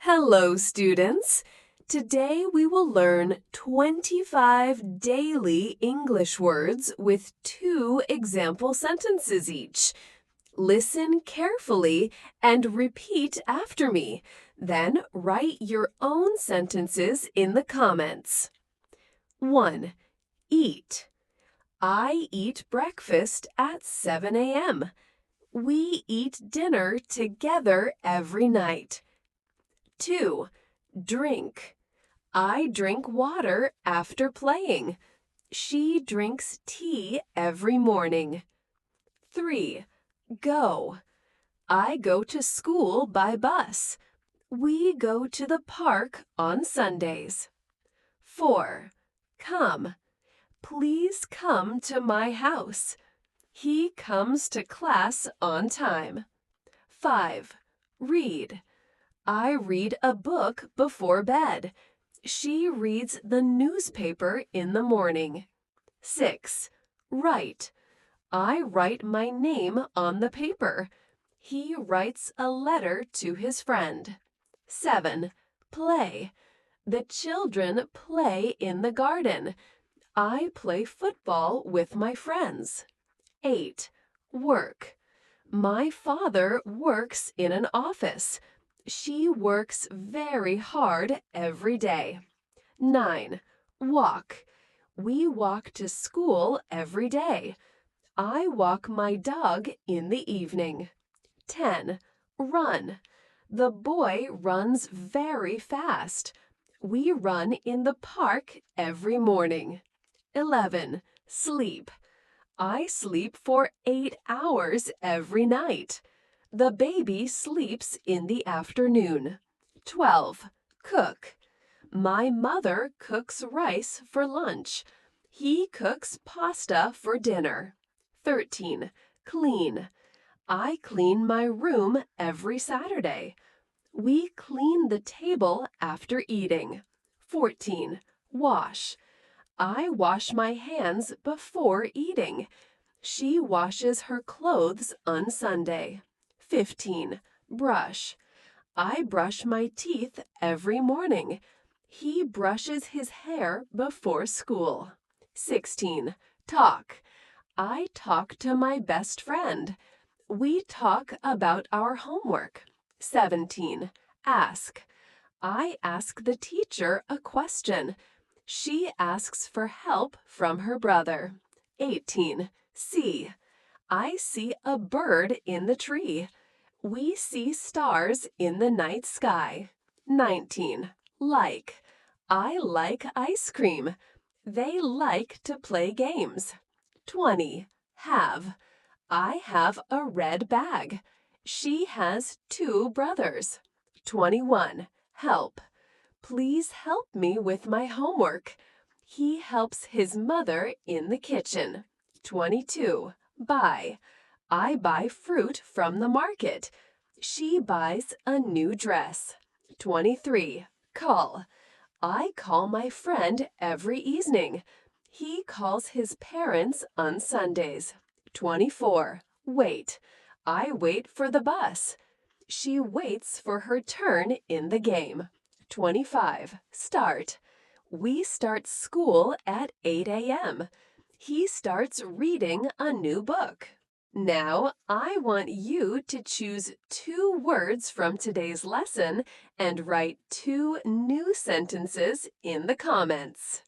Hello, students! Today we will learn 25 daily English words with 2 example sentences each. Listen carefully and repeat after me. Then write your own sentences in the comments. 1. Eat. I eat breakfast at 7 a.m. We eat dinner together every night. 2. Drink. I drink water after playing. She drinks tea every morning. 3. Go. I go to school by bus. We go to the park on Sundays. 4. Come. Please come to my house. He comes to class on time. 5. Read. I read a book before bed. She reads the newspaper in the morning. 6. Write. I write my name on the paper. He writes a letter to his friend. 7. Play. The children play in the garden. I play football with my friends. 8. Work. My father works in an office. She works very hard every day. 9. Walk. We walk to school every day. I walk my dog in the evening. 10. Run. The boy runs very fast. We run in the park every morning. 11. Sleep. I sleep for 8 hours every night. The baby sleeps in the afternoon. 12. Cook. My mother cooks rice for lunch. He cooks pasta for dinner. 13. Clean. I clean my room every Saturday. We clean the table after eating. 14. Wash. I wash my hands before eating. She washes her clothes on Sunday. 15. Brush. I brush my teeth every morning. He brushes his hair before school. 16. Talk. I talk to my best friend. We talk about our homework. 17. Ask. I ask the teacher a question. She asks for help from her brother. 18. See. I see a bird in the tree. We see stars in the night sky. 19. Like. I like ice cream. They like to play games. 20. Have. I have a red bag. She has 2 brothers. 21. Help. Please help me with my homework. He helps his mother in the kitchen. 22. Buy. I buy fruit from the market. She buys a new dress. 23. Call. I call my friend every evening. He calls his parents on Sundays. 24. Wait. I wait for the bus. She waits for her turn in the game. 25. Start. We start school at 8 a.m. He starts reading a new book. Now, I want you to choose 2 words from today's lesson and write 2 new sentences in the comments.